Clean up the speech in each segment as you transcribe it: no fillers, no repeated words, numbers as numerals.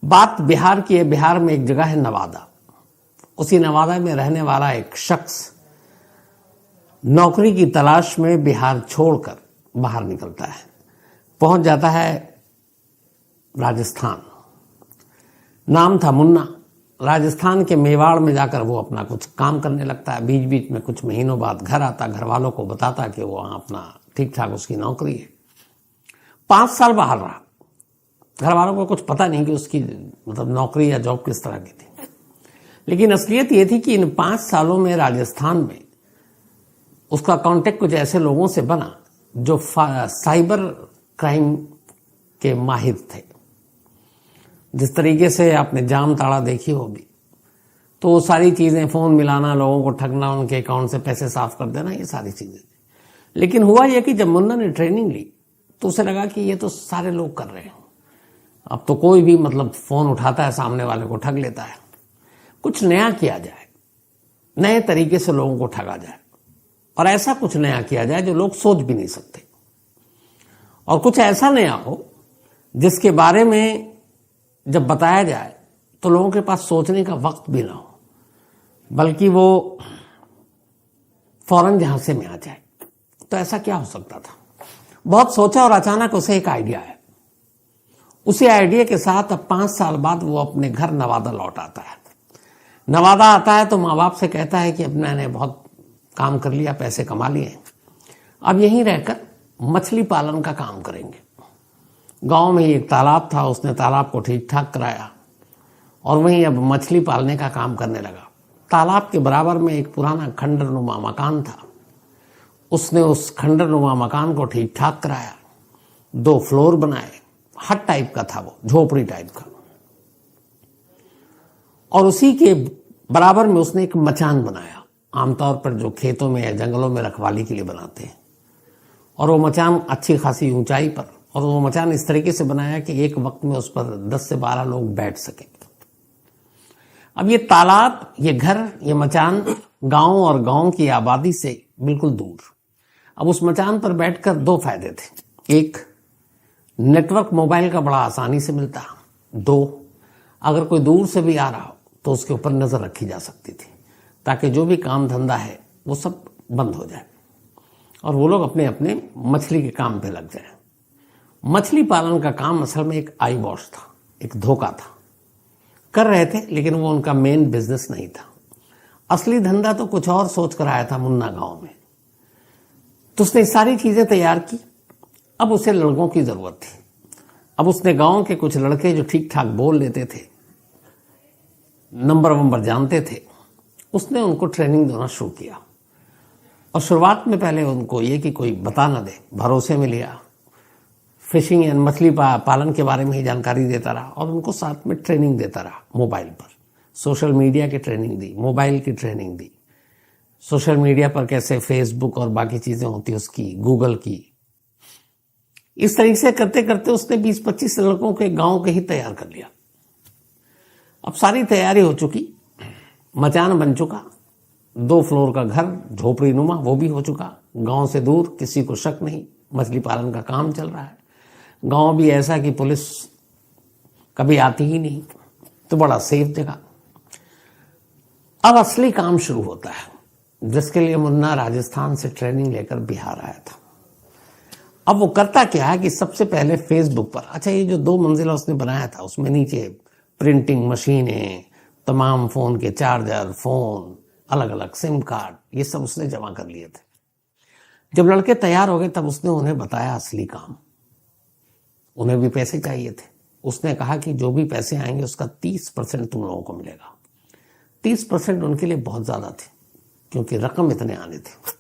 बात बिहार की है। बिहार में एक जगह है नवादा। उसी नवादा में रहने वाला एक शख्स नौकरी की तलाश में बिहार छोड़कर बाहर निकलता है, पहुंच जाता है राजस्थान। नाम था मुन्ना। राजस्थान के मेवाड़ में जाकर वो अपना कुछ काम करने लगता है। बीच बीच में कुछ महीनों बाद घर आता, घर वालों को बताता कि वो वहां अपना ठीक ठाक उसकी नौकरी है। 5 साल बाहर रहा। घर वालों को कुछ पता नहीं कि उसकी मतलब नौकरी या जॉब किस तरह की थी, लेकिन असलियत ये थी कि इन 5 सालों में राजस्थान में उसका कांटेक्ट कुछ ऐसे लोगों से बना जो साइबर क्राइम के माहिर थे। जिस तरीके से आपने जाम ताड़ा देखी होगी, तो वो सारी चीजें, फोन मिलाना, लोगों को ठगना, उनके अकाउंट से पैसे साफ कर देना, ये सारी चीजें। लेकिन हुआ यह कि जब मुन्ना ने ट्रेनिंग ली तो उसे लगा कि ये तो सारे लोग कर रहे हैं। अब तो कोई भी मतलब फोन उठाता है, सामने वाले को ठग लेता है। कुछ नया किया जाए, नए तरीके से लोगों को ठगा जाए, और ऐसा कुछ नया किया जाए जो लोग सोच भी नहीं सकते, और कुछ ऐसा नया हो जिसके बारे में जब बताया जाए तो लोगों के पास सोचने का वक्त भी ना हो, बल्कि वो फौरन झांसे में आ जाए। तो ऐसा क्या हो सकता था? बहुत सोचा और अचानक उसे एक आइडिया आया। उसी आइडिया के साथ अब 5 साल बाद वो अपने घर नवादा लौट आता है। नवादा आता है तो माँ बाप से कहता है कि अब मैंने बहुत काम कर लिया, पैसे कमा लिए, अब यहीं रहकर मछली पालन का काम करेंगे। गांव में ही एक तालाब था, उसने तालाब को ठीक ठाक कराया और वहीं अब मछली पालने का काम करने लगा। तालाब के बराबर में एक पुराना खंडरनुमा मकान था। उसने उस खंडरनुमा मकान को ठीक ठाक कराया, 2 फ्लोर बनाए। हट टाइप का था वो, झोपड़ी टाइप का, और उसी के बराबर में उसने एक मचान बनाया, आमतौर पर जो खेतों में या जंगलों में रखवाली के लिए बनाते हैं। और वो मचान अच्छी खासी ऊंचाई पर, और वो मचान इस तरीके से बनाया कि एक वक्त में उस पर 10 से 12 लोग बैठ सके। अब ये तालाब, ये घर, ये मचान गांव और गांव की आबादी से बिल्कुल दूर। अब उस मचान पर बैठकर 2 फायदे थे। एक, नेटवर्क मोबाइल का बड़ा आसानी से मिलता। 2, अगर कोई दूर से भी आ रहा हो तो उसके ऊपर नजर रखी जा सकती थी, ताकि जो भी काम धंधा है वो सब बंद हो जाए और वो लोग अपने अपने मछली के काम पे लग जाए। मछली पालन का काम असल में एक आई वॉश था, एक धोखा था। कर रहे थे, लेकिन वो उनका मेन बिजनेस नहीं था। असली धंधा तो कुछ और सोच कर आया था मुन्ना गांव में। तो उसने सारी चीजें तैयार की। अब उसे लड़कों की जरूरत थी। अब उसने गांव के कुछ लड़के जो ठीक ठाक बोल लेते थे, नंबर जानते थे, उसने उनको ट्रेनिंग देना शुरू किया। और शुरुआत में पहले उनको ये कि कोई बता ना दे, भरोसे में लिया। फिशिंग एंड मछली पालन के बारे में ही जानकारी देता रहा और उनको साथ में ट्रेनिंग देता रहा। मोबाइल पर सोशल मीडिया की ट्रेनिंग दी, मोबाइल की ट्रेनिंग दी, सोशल मीडिया पर कैसे फेसबुक और बाकी चीजें होती है उसकी, गूगल की। इस तरीके से करते करते उसने 20-25 लड़कों के गांव के ही तैयार कर लिया। अब सारी तैयारी हो चुकी, मचान बन चुका, 2 फ्लोर का घर झोपड़ी नुमा वो भी हो चुका, गांव से दूर, किसी को शक नहीं, मछली पालन का काम चल रहा है। गांव भी ऐसा कि पुलिस कभी आती ही नहीं, तो बड़ा सेफ जगह। अब असली काम शुरू होता है, जिसके लिए मुन्ना राजस्थान से ट्रेनिंग लेकर बिहार आया था। अब वो करता क्या है कि सबसे पहले फेसबुक पर, अच्छा ये जो 2 मंजिला उसने बनाया था, उसमें नीचे प्रिंटिंग मशीनें, तमाम फोन के चार्जर, फोन, अलग अलग सिम कार्ड, ये सब उसने जमा कर लिए थे। जब लड़के तैयार हो गए तब उसने उन्हें बताया असली काम। उन्हें भी पैसे चाहिए थे। उसने कहा कि जो भी पैसे आएंगे उसका 30% तुम लोगों को मिलेगा। 30% उनके लिए बहुत ज्यादा थे, क्योंकि रकम इतने आने थे।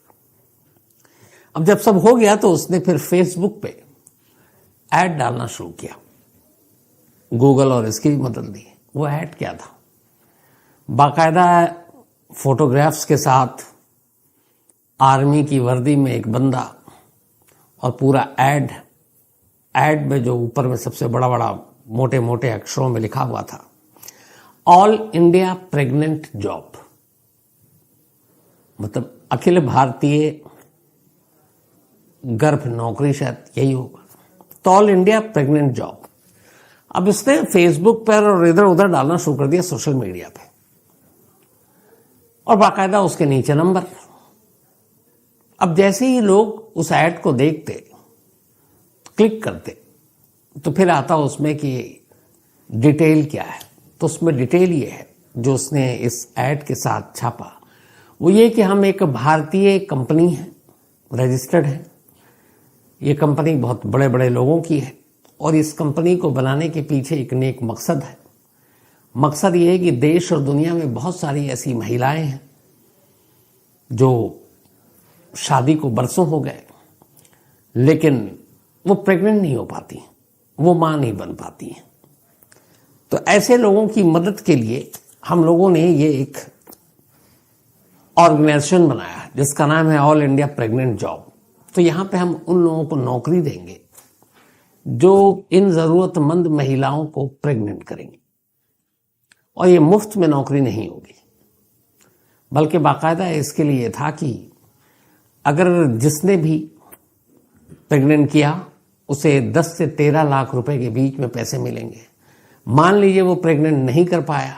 अब जब सब हो गया तो उसने फिर फेसबुक पे ऐड डालना शुरू किया। गूगल और इसकी भी मदद ली। वो ऐड क्या था? बाकायदा फोटोग्राफ्स के साथ आर्मी की वर्दी में एक बंदा, और पूरा ऐड में जो ऊपर में सबसे बड़ा बड़ा मोटे मोटे अक्षरों में लिखा हुआ था, ऑल इंडिया प्रेग्नेंट जॉब, मतलब अखिल भारतीय गर्भ नौकरी, शायद यही होगा। तो ऑल इंडिया प्रेग्नेंट जॉब। अब इसने फेसबुक पर और इधर उधर डालना शुरू कर दिया सोशल मीडिया पे, और बाकायदा उसके नीचे नंबर। अब जैसे ही लोग उस ऐड को देखते, क्लिक करते, तो फिर आता उसमें कि डिटेल क्या है। तो उसमें डिटेल ये है जो उसने इस ऐड के साथ छापा, वो ये कि हम एक भारतीय कंपनी है, रजिस्टर्ड है। ये कंपनी बहुत बड़े बड़े लोगों की है, और इस कंपनी को बनाने के पीछे एक नेक मकसद है। मकसद ये है कि देश और दुनिया में बहुत सारी ऐसी महिलाएं हैं जो शादी को बरसों हो गए, लेकिन वो प्रेग्नेंट नहीं हो पाती, वो मां नहीं बन पाती हैं। तो ऐसे लोगों की मदद के लिए हम लोगों ने ये एक ऑर्गेनाइजेशन बनाया है जिसका नाम है ऑल इंडिया प्रेग्नेंट जॉब। तो यहां पे हम उन लोगों को नौकरी देंगे जो इन जरूरतमंद महिलाओं को प्रेग्नेंट करेंगे, और ये मुफ्त में नौकरी नहीं होगी, बल्कि बाकायदा इसके लिए था कि अगर जिसने भी प्रेग्नेंट किया उसे 10 से 13 लाख रुपए के बीच में पैसे मिलेंगे। मान लीजिए वो प्रेग्नेंट नहीं कर पाया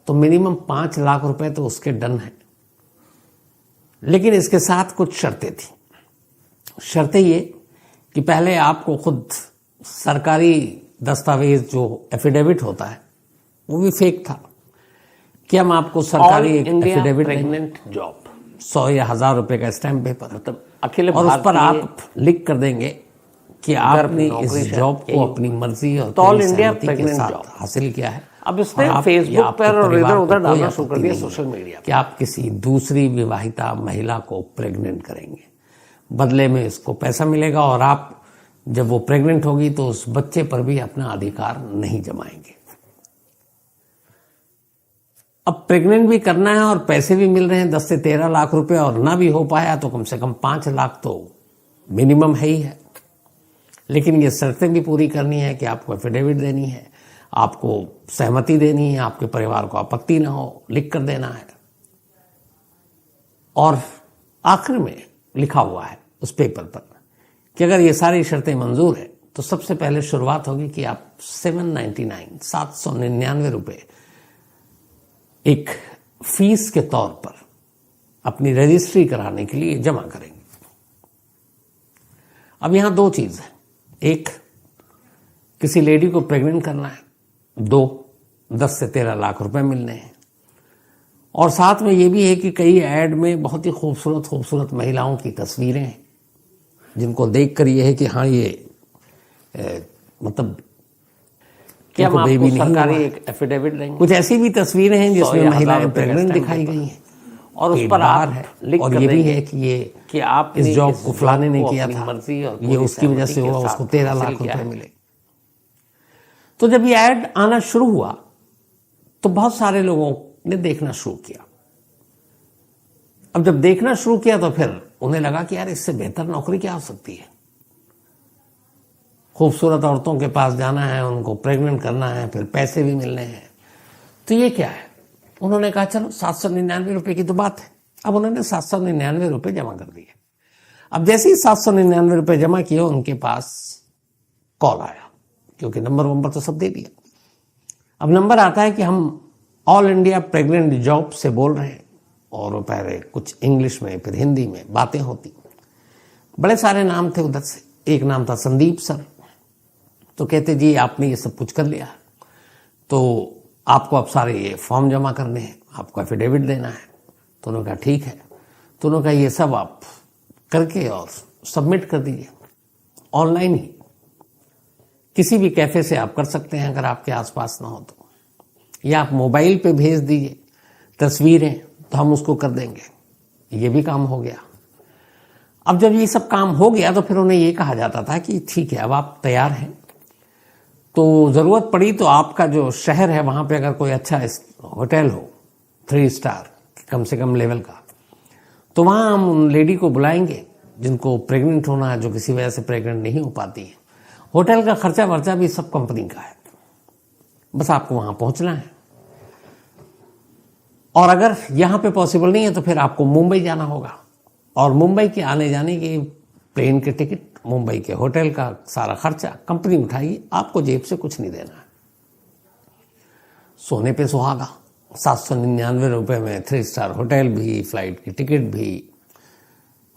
तो मिनिमम 5 लाख रुपए तो उसके डन है। लेकिन इसके साथ कुछ शर्तें थी। शर्तें ये कि पहले आपको खुद सरकारी दस्तावेज जो एफिडेविट होता है वो भी फेक था कि हम आपको सरकारी एफिडेविट प्रेग्नेंट जॉब 100 या 1000 रुपए का स्टैम्प पेपर, मतलब अखिल, और उस पर आप लिख कर देंगे कि आपने इस जॉब को अपनी मर्जी और ऑल इंडिया प्रेग्नेंट जॉब हासिल किया है। अब इसने फेसबुक पर और इधर उधर डालना शुरू कर दिया सोशल मीडिया कि आप किसी दूसरी विवाहिता महिला को प्रेग्नेंट करेंगे, बदले में इसको पैसा मिलेगा, और आप जब वो प्रेग्नेंट होगी तो उस बच्चे पर भी अपना अधिकार नहीं जमाएंगे। अब प्रेग्नेंट भी करना है और पैसे भी मिल रहे हैं 10 से 13 लाख रुपए, और ना भी हो पाया तो कम से कम 5 लाख तो मिनिमम है ही है। लेकिन ये शर्तें भी पूरी करनी है कि आपको एफिडेविट देनी है, आपको सहमति देनी है, आपके परिवार को आपत्ति ना हो, लिख कर देना है। और आखिर में लिखा हुआ है उस पेपर पर कि अगर ये सारी शर्तें मंजूर है तो सबसे पहले शुरुआत होगी कि आप 799 रुपए एक फीस के तौर पर अपनी रजिस्ट्री कराने के लिए जमा करेंगे। अब यहां 2 चीज है, एक किसी लेडी को प्रेग्नेंट करना है, 2 10 से 13 लाख रुपए मिलने हैं, और साथ में ये भी है कि कई ऐड में बहुत ही खूबसूरत खूबसूरत महिलाओं की तस्वीरें हैं जिनको देखकर ये है कि हाँ ये मतलब क्या हम आपको सरकारी एक एफिडेविट देंगे। कुछ ऐसी भी तस्वीरें हैं जिसमें महिलाएं प्रेग्नेंट दिखाई गई हैं, और उस पर आप है, और ये भी है कि ये कि आप इस जॉब को फलाने ने किया था, ये उसकी वजह से हुआ, उसको 13 लाख रुपए मिले। तो जब ये ऐड आना शुरू हुआ तो बहुत सारे लोगों ने देखना शुरू किया। अब जब देखना शुरू किया तो फिर उन्हें लगा कि यार इससे बेहतर नौकरी क्या हो सकती है। खूबसूरत औरतों के पास जाना है, उनको प्रेग्नेंट करना है, फिर पैसे भी मिलने हैं, तो ये क्या है। उन्होंने कहा चलो 799 रुपए की तो बात है। अब उन्होंने 799 रुपए जमा कर दिए। अब जैसे ही 799 रुपए जमा किए उनके पास कॉल आया, क्योंकि नंबर तो सब दे दिया। अब नंबर आता है कि हम ऑल इंडिया प्रेग्नेंट जॉब से बोल रहे हैं, और वो पहले कुछ इंग्लिश में फिर हिंदी में बातें होती। बड़े सारे नाम थे उधर से। एक नाम था संदीप सर। तो कहते जी आपने ये सब कुछ कर लिया, तो आपको अब सारे ये फॉर्म जमा करने हैं, आपको एफिडेविट देना है। तो उन्होंने कहा ठीक है। तो उन्होंने कहा ये सब आप करके और सबमिट कर दीजिए ऑनलाइन ही, किसी भी कैफे से आप कर सकते हैं अगर आपके आसपास ना हो तो, या आप मोबाइल पे भेज दीजिए तस्वीरें, तो हम उसको कर देंगे। ये भी काम हो गया। अब जब ये सब काम हो गया तो फिर उन्हें ये कहा जाता था कि ठीक है अब आप तैयार हैं, तो जरूरत पड़ी तो आपका जो शहर है वहां पे अगर कोई अच्छा होटल हो 3 स्टार कम से कम लेवल का, तो वहां हम उन लेडी को बुलाएंगे जिनको प्रेग्नेंट होना है, जो किसी वजह से प्रेग्नेंट नहीं हो पाती है। होटल का खर्चा वर्चा भी सब कंपनी का है, बस आपको वहां पहुंचना है। और अगर यहां पे पॉसिबल नहीं है तो फिर आपको मुंबई जाना होगा, और मुंबई के आने जाने की प्लेन के टिकट, मुंबई के होटल का सारा खर्चा कंपनी उठाएगी, आपको जेब से कुछ नहीं देना है। सोने पे सुहागा, 799 रुपये में 3 स्टार होटल भी, फ्लाइट की टिकट भी,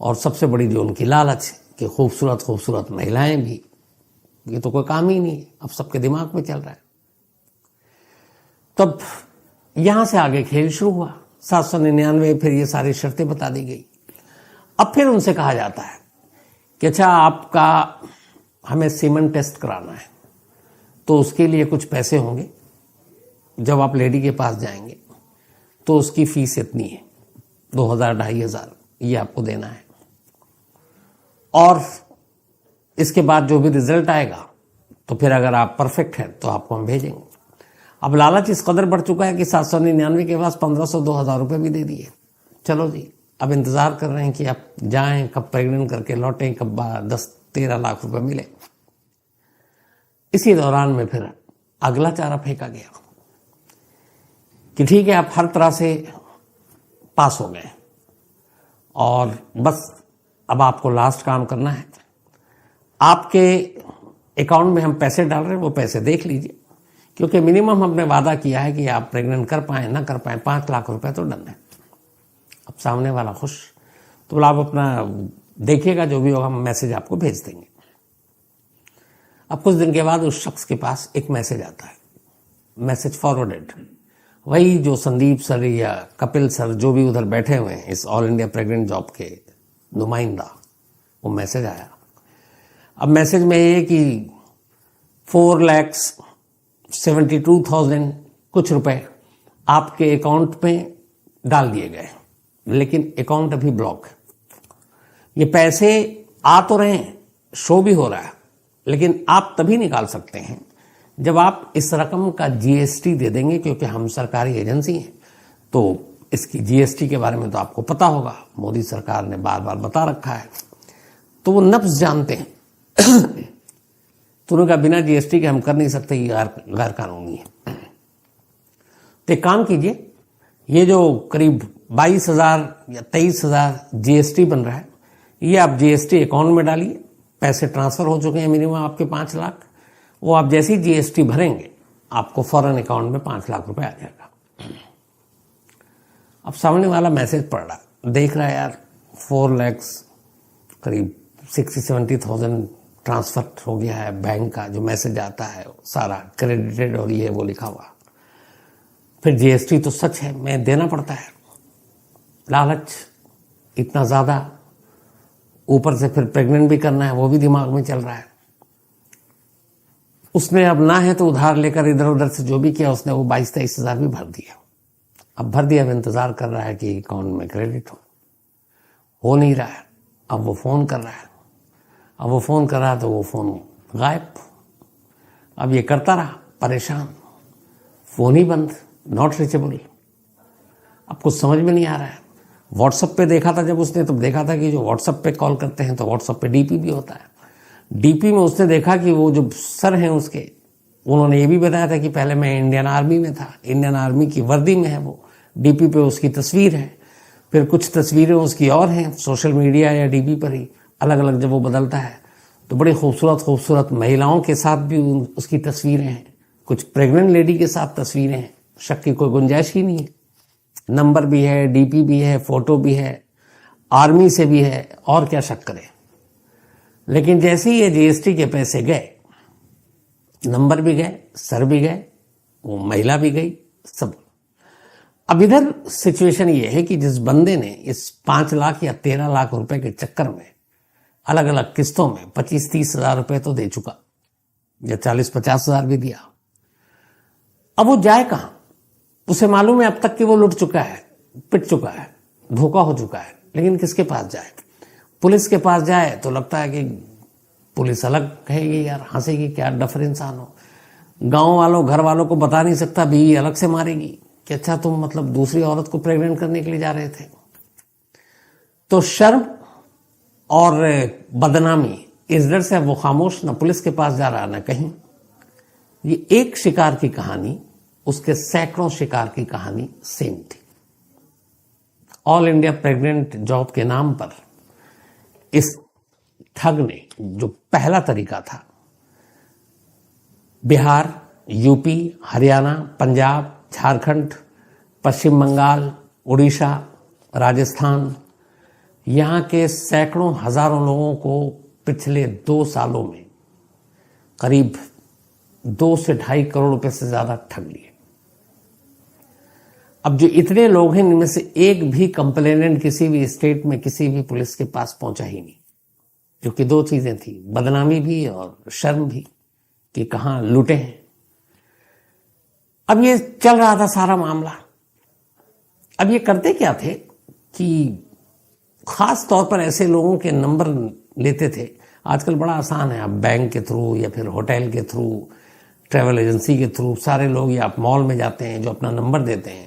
और सबसे बड़ी जो उनकी लालच कि खूबसूरत खूबसूरत महिलाएं भी। ये तो कोई काम ही नहीं है, अब सबके दिमाग में चल रहा है। तब यहां से आगे खेल शुरू हुआ। 799, फिर ये सारी शर्तें बता दी गई। अब फिर उनसे कहा जाता है कि अच्छा आपका हमें सीमन टेस्ट कराना है, तो उसके लिए कुछ पैसे होंगे। जब आप लेडी के पास जाएंगे तो उसकी फीस इतनी है, 2000-2500 ये आपको देना है, और इसके बाद जो भी रिजल्ट आएगा तो फिर अगर आप परफेक्ट हैं तो आपको हम भेजेंगे। अब लालच इस कदर बढ़ चुका है कि 799 के पास 1500-2000 रुपये भी दे दिए। चलो जी, अब इंतजार कर रहे हैं कि आप जाएं, कब प्रेग्नेंट करके लौटें, कब 10-13 लाख रुपए मिले। इसी दौरान में फिर अगला चारा फेंका गया कि ठीक है, आप हर तरह से पास हो गए और बस अब आपको लास्ट काम करना है। आपके अकाउंट में हम पैसे डाल रहे हैं, वो पैसे देख लीजिए, क्योंकि मिनिमम हमने वादा किया है कि आप प्रेग्नेंट कर पाए ना कर पाए, 5 लाख रुपए तो डन है। अब सामने वाला खुश, तो बोला आप अपना देखिएगा, जो भी होगा हम मैसेज आपको भेज देंगे। अब कुछ दिन के बाद उस शख्स के पास एक मैसेज आता है, मैसेज फॉरवर्डेड। वही जो संदीप सर या कपिल सर जो भी उधर बैठे हुए हैं इस ऑल इंडिया प्रेग्नेंट जॉब के नुमाइंदा, वो मैसेज आया। अब मैसेज में ये कि 4,72,000 कुछ रुपए आपके अकाउंट में डाल दिए गए, लेकिन अकाउंट अभी ब्लॉक है। ये पैसे आ तो रहे हैं, शो भी हो रहा है, लेकिन आप तभी निकाल सकते हैं जब आप इस रकम का जीएसटी दे देंगे, क्योंकि हम सरकारी एजेंसी हैं तो इसकी जीएसटी के बारे में तो आपको पता होगा, मोदी सरकार ने बार बार बता रखा है, तो वो नफ्स जानते हैं। तो उन्होंने कहा बिना जीएसटी के हम कर नहीं सकते, ये गैर कानूनी है। तो एक काम कीजिए, ये जो करीब 22,000 या 23,000 जीएसटी बन रहा है, ये आप जीएसटी अकाउंट में डालिए। पैसे ट्रांसफर हो चुके हैं मिनिमम आपके 5 लाख, वो आप जैसे ही जीएसटी भरेंगे आपको फौरन अकाउंट में 5 लाख रुपए आ जाएगा। अब सामने वाला मैसेज पढ़ रहा, देख रहा है यार 4 लाख करीब 60-70,000 ट्रांसफर हो गया है। बैंक का जो मैसेज आता है सारा क्रेडिटेड और ये वो लिखा हुआ। फिर जीएसटी तो सच है, मैं देना पड़ता है। लालच इतना ज्यादा, ऊपर से फिर प्रेग्नेंट भी करना है, वो भी दिमाग में चल रहा है। उसने अब ना है तो उधार लेकर इधर उधर से जो भी किया उसने, वो 22-23 हजार भी भर दिया। अब भर दिया, अब इंतजार कर रहा है कि अकाउंट में क्रेडिट हो नहीं रहा है। अब वो फोन कर रहा है, अब वो फोन कर रहा है तो वो फोन गायब। अब ये करता रहा परेशान, फोन ही बंद, नॉट रीचेबल। अब कुछ समझ में नहीं आ रहा है। व्हाट्सएप पे देखा था जब उसने, तब देखा था कि जो व्हाट्सएप पे कॉल करते हैं तो व्हाट्सएप पे डीपी भी होता है। डीपी में उसने देखा कि वो जो सर हैं उसके, उन्होंने ये भी बताया था कि पहले मैं इंडियन आर्मी में था, इंडियन आर्मी की वर्दी में है वो। डीपी पे उसकी तस्वीर है, फिर कुछ तस्वीरें उसकी और हैं सोशल मीडिया या डीपी पर ही, अलग अलग जब वो बदलता है तो बड़ी खूबसूरत खूबसूरत महिलाओं के साथ भी उसकी तस्वीरें हैं, कुछ प्रेग्नेंट लेडी के साथ तस्वीरें हैं। शक की कोई गुंजाइश ही नहीं है। नंबर भी है, डीपी भी है, फोटो भी है, आर्मी से भी है, और क्या शक करें। लेकिन जैसे ही ये जीएसटी के पैसे गए, नंबर भी गए, सर भी गए, वो महिला भी गई, सब। अब इधर सिचुएशन ये है कि जिस बंदे ने इस 5 लाख या 13 लाख रुपए के चक्कर में अलग अलग किस्तों में 25-30 हजार रुपए तो दे चुका, या 40-50 हजार भी दिया, अब वो जाए कहां? उसे मालूम है अब तक कि वो लुट चुका है, पिट चुका है, धोखा हो चुका है, लेकिन किसके पास जाए? पुलिस के पास जाए तो लगता है कि पुलिस अलग कहेगी, यार हंसेगी, क्या डफर इंसान हो। गांव वालों, घर वालों को बता नहीं सकता, बीवी अलग से मारेगी कि अच्छा तुम मतलब दूसरी औरत को प्रेग्नेंट करने के लिए जा रहे थे। तो शर्म और बदनामी, इस डर से अब वो खामोश, न पुलिस के पास जा रहा न कहीं। ये एक शिकार की कहानी उसके सैकड़ों शिकार की कहानी सेम थी। ऑल इंडिया प्रेग्नेंट जॉब के नाम पर इस ठग ने, जो पहला तरीका था, बिहार, यूपी, हरियाणा, पंजाब, झारखंड, पश्चिम बंगाल, उड़ीसा, राजस्थान, यहाँ के सैकड़ों हजारों लोगों को पिछले 2 सालों में करीब 2 से 2.5 करोड़ रुपए से ज्यादा ठग लिए। अब जो इतने लोग हैं, इनमें से एक भी कंप्लेनेंट किसी भी स्टेट में किसी भी पुलिस के पास पहुंचा ही नहीं, क्योंकि 2 चीजें थी, बदनामी भी और शर्म भी कि कहां लूटे हैं। अब ये चल रहा था सारा मामला। अब ये करते क्या थे कि खास तौर पर ऐसे लोगों के नंबर लेते थे। आजकल बड़ा आसान है, आप बैंक के थ्रू या फिर होटल के थ्रू, ट्रैवल एजेंसी के थ्रू, सारे लोग, या आप मॉल में जाते हैं जो अपना नंबर देते हैं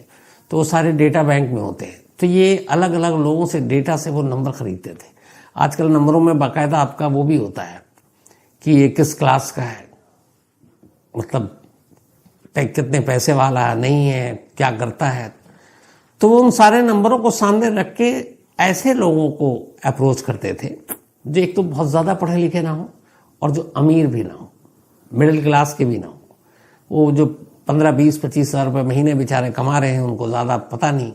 तो वो सारे डेटा बैंक में होते हैं। तो ये अलग अलग लोगों से डेटा से वो नंबर खरीदते थे। आजकल नंबरों में बाकायदा आपका वो भी होता है कि ये किस क्लास का है, मतलब कितने पैसे वाला है, नहीं है, क्या करता है। तो वो उन सारे नंबरों को सामने रख के ऐसे लोगों को अप्रोच करते थे जो एक तो बहुत ज़्यादा पढ़े लिखे ना हो और जो अमीर भी ना हो, मिडिल क्लास के भी ना हो। वो जो 15, 20, 25 हज़ार रुपये महीने बेचारे कमा रहे हैं, उनको ज़्यादा पता नहीं।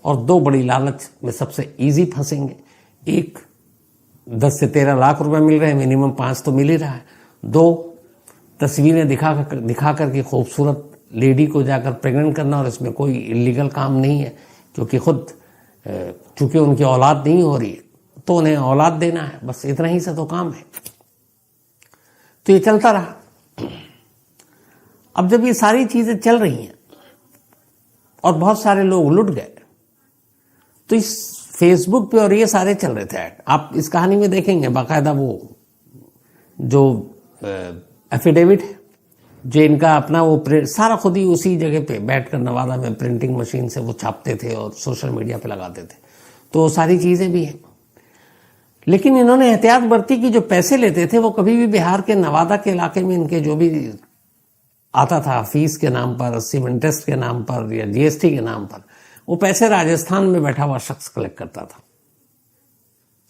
और 2 बड़ी लालच में सबसे ईजी फंसेंगे। एक, 10 से 13 लाख रुपए मिल रहे हैं, मिनिमम 5 तो मिल ही रहा है। 2, तस्वीरें दिखा करके खूबसूरत लेडी को जाकर प्रेग्नेंट करना, और इसमें कोई इलीगल काम नहीं है, क्योंकि खुद चूंकि उनकी औलाद नहीं हो रही तो उन्हें औलाद देना है, बस इतना ही से तो काम है। तो ये चलता रहा। अब जब ये सारी चीजें चल रही हैं और बहुत सारे लोग लुट गए, तो इस फेसबुक पे और ये सारे चल रहे थे ऐड। आप इस कहानी में देखेंगे बाकायदा वो जो एफिडेविट है, जो इनका अपना वो प्रिंट सारा खुद ही उसी जगह पे बैठकर नवादा में प्रिंटिंग मशीन से वो छापते थे और सोशल मीडिया पे लगाते थे। तो वो सारी चीजें भी हैं। लेकिन इन्होंने एहतियात बरती कि जो पैसे लेते थे वो कभी भी बिहार के नवादा के इलाके में इनके जो भी आता था फीस के नाम पर, सिम इंटरेस्ट के नाम पर या जीएसटी के नाम पर, वो पैसे राजस्थान में बैठा हुआ शख्स कलेक्ट करता था,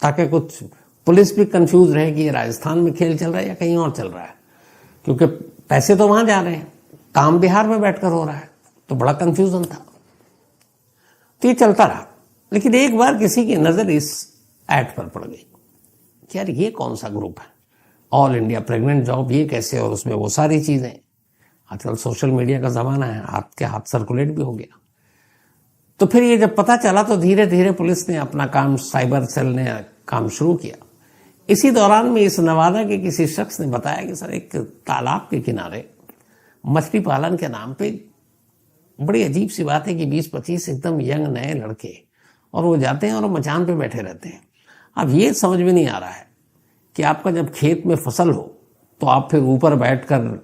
ताकि कुछ पुलिस भी कंफ्यूज रहे कि ये राजस्थान में खेल चल रहा है या कहीं और चल रहा है, क्योंकि पैसे तो वहां जा रहे हैं, काम बिहार में बैठकर हो रहा है। तो बड़ा कंफ्यूजन था। तो ये चलता रहा। लेकिन एक बार किसी की नजर इस ऐड पर पड़ गई कि यार ये कौन सा ग्रुप है, ऑल इंडिया प्रेग्नेंट जॉब, ये कैसे, और उसमें वो सारी चीजें। आजकल सोशल मीडिया का जमाना है, हाथ के हाथ सर्कुलेट भी हो गया। तो फिर ये जब पता चला तो धीरे धीरे पुलिस ने अपना काम, साइबर सेल ने काम शुरू किया। इसी दौरान में इस नवादा के किसी शख्स ने बताया कि सर एक तालाब के किनारे मछली पालन के नाम पे, बड़ी अजीब सी बात है कि 20-25 एकदम यंग नए लड़के, और वो जाते हैं और मचान पे बैठे रहते हैं। अब ये समझ में नहीं आ रहा है कि आपका जब खेत में फसल हो तो आप फिर ऊपर बैठकर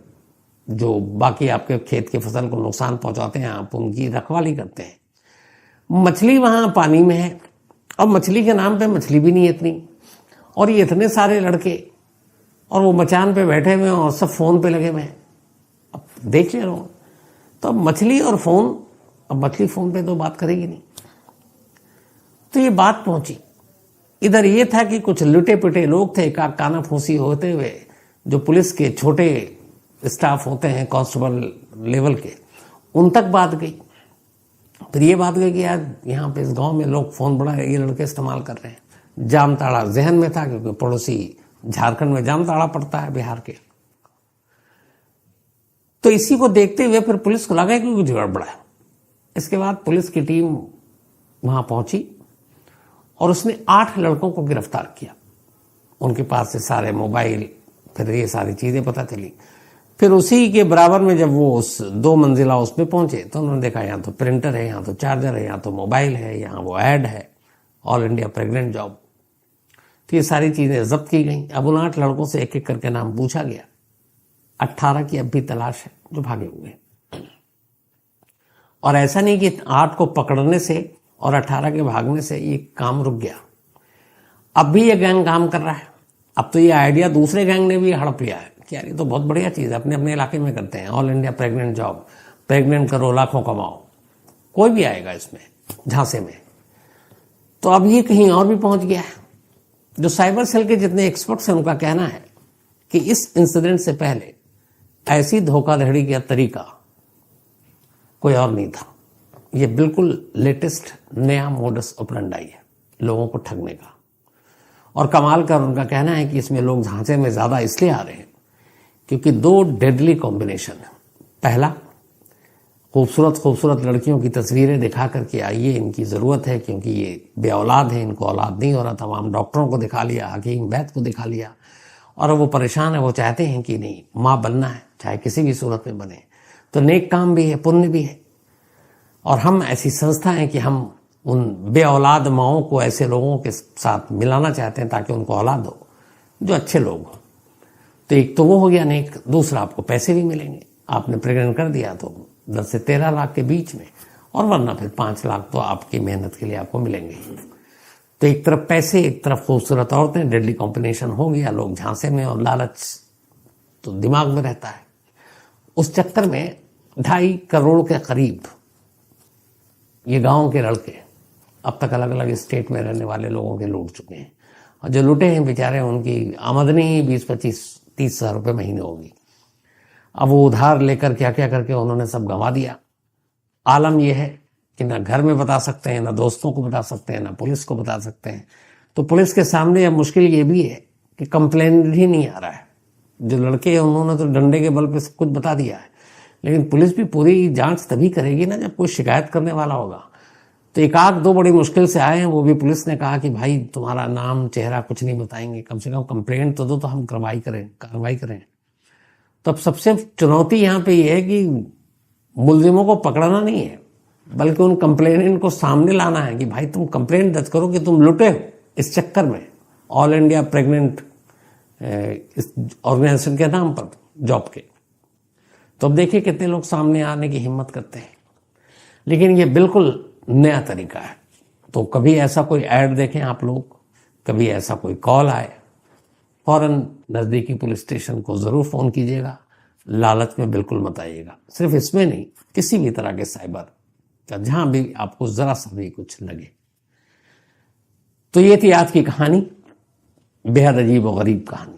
जो बाकी आपके खेत के फसल को नुकसान पहुंचाते हैं, आप उनकी रखवाली करते हैं। मछली वहां पानी में है, और मछली के नाम पे मछली भी नहीं इतनी, और ये इतने सारे लड़के, और वो मचान पे बैठे हुए हैं और सब फोन पे लगे हुए हैं। अब देख ले रहा हूं, तो अब मछली और फोन, अब मछली फोन पे तो बात करेगी नहीं। तो ये बात पहुंची। इधर ये था कि कुछ लुटे पिटे लोग थे, काना फूसी होते हुए, जो पुलिस के छोटे स्टाफ होते हैं कांस्टेबल लेवल के, उन तक बात गई। फिर ये बात गई कि यार यहाँ पे इस गांव में लोग फोन बड़ा ये लड़के इस्तेमाल कर रहे हैं। जामताड़ा जहन में था, क्योंकि पड़ोसी झारखंड में जामताड़ा पड़ता है बिहार के। तो इसी को देखते हुए फिर पुलिस को लगा कि कुछ गड़बड़ है। इसके बाद पुलिस की टीम वहां पहुंची और उसने 8 लड़कों को गिरफ्तार किया। उनके पास से सारे मोबाइल, फिर ये सारी चीजें पता चली। फिर उसी के बराबर में जब वो उस 2 मंजिला उसमें पहुंचे तो उन्होंने देखा यहाँ तो प्रिंटर है, यहाँ तो चार्जर है, यहाँ तो मोबाइल है, यहाँ वो ऐड है, ऑल इंडिया प्रेग्नेंट जॉब। तो ये सारी चीजें जब्त की गई। अब उन 8 लड़कों से एक एक करके नाम पूछा गया। 18 की अब भी तलाश है जो भागे हुए। और ऐसा नहीं कि 8 को पकड़ने से और 18 के भागने से ये काम रुक गया। अब भी ये गैंग काम कर रहा है। अब तो ये आइडिया दूसरे गैंग ने भी हड़प लिया है कि यार ये तो बहुत बढ़िया चीज है, अपने अपने इलाके में करते हैं, all India pregnant job, pregnant करो लाखों कमाओ, कोई भी आएगा इसमें झांसे में। तो अब ये कहीं और भी पहुंच गया है। जो साइबर सेल के जितने एक्सपर्ट्स हैं उनका कहना है कि इस इंसिडेंट से पहले ऐसी धोखाधड़ी का तरीका कोई और नहीं था। ये बिल्कुल लेटेस्ट नया मोडस ऑपरेंडाई है लोगों को ठगने का। और कमाल का उनका कहना है कि इसमें लोग झांसे में ज्यादा इसलिए आ रहे हैं क्योंकि दो डेडली कॉम्बिनेशन है। पहला, खूबसूरत खूबसूरत लड़कियों की तस्वीरें दिखा करके आइए, इनकी ज़रूरत है क्योंकि ये बे औलाद है, इनको औलाद नहीं हो रहा। तमाम डॉक्टरों को दिखा लिया, हकीम वैद्य को दिखा लिया, और वो परेशान है। वो चाहते हैं कि नहीं, माँ बनना है, चाहे किसी भी सूरत में बने। तो नेक काम भी है, पुण्य भी है। और हम ऐसी संस्था हैं कि हम उन बे औलाद माओं को ऐसे लोगों के साथ मिलाना चाहते हैं ताकि उनको औलाद हो, जो अच्छे लोग हों। तो एक तो वो हो गया नेक। दूसरा, आपको पैसे भी मिलेंगे। आपने प्रेग्नेंट कर दिया तो 10 से 13 लाख के बीच में, और वरना फिर 5 लाख तो आपकी मेहनत के लिए आपको मिलेंगे। तो एक तरफ पैसे, एक तरफ खूबसूरत औरतें, डेडली कॉम्बिनेशन हो गया। लोग झांसे में, और लालच तो दिमाग में रहता है। उस चक्कर में 2.5 करोड़ के करीब ये गांव के लड़के अब तक अलग अलग स्टेट में रहने वाले लोगों के लूट चुके हैं। और जो लूटे हैं बेचारे, उनकी आमदनी ही 20-25-30 हज़ार रुपये महीने होगी। अब वो उधार लेकर क्या क्या करके उन्होंने सब गंवा दिया। आलम यह है कि ना घर में बता सकते हैं, ना दोस्तों को बता सकते हैं, ना पुलिस को बता सकते हैं। तो पुलिस के सामने अब मुश्किल ये भी है कि कंप्लेन ही नहीं आ रहा है। जो लड़के हैं उन्होंने तो डंडे के बल पे सब कुछ बता दिया है, लेकिन पुलिस भी पूरी जांच तभी करेगी ना जब कोई शिकायत करने वाला होगा। तो 1-2 बड़ी मुश्किल से आए हैं, वो भी पुलिस ने कहा कि भाई तुम्हारा नाम चेहरा कुछ नहीं बताएंगे, कम से कम कंप्लेंट तो दो, तो हम कार्रवाई करें। तो अब सबसे चुनौती यहाँ पे ये है कि मुलजिमों को पकड़ना नहीं है, बल्कि उन कंप्लेनेंट को सामने लाना है कि भाई तुम कंप्लेंट दर्ज करो कि तुम लुटे हो इस चक्कर में, ऑल इंडिया प्रेग्नेंट इस ऑर्गेनाइजेशन के नाम पर जॉब के। तो अब देखिए कितने लोग सामने आने की हिम्मत करते हैं। लेकिन ये बिल्कुल नया तरीका है। तो कभी ऐसा कोई ऐड देखें आप लोग, कभी ऐसा कोई कॉल आए, फौरन नज़दीकी पुलिस स्टेशन को ज़रूर फ़ोन कीजिएगा। लालच में बिल्कुल मत आइएगा। सिर्फ इसमें नहीं, किसी भी तरह के साइबर का जहां भी आपको ज़रा सा भी कुछ लगे। तो ये थी आज की कहानी, बेहद अजीब और गरीब कहानी।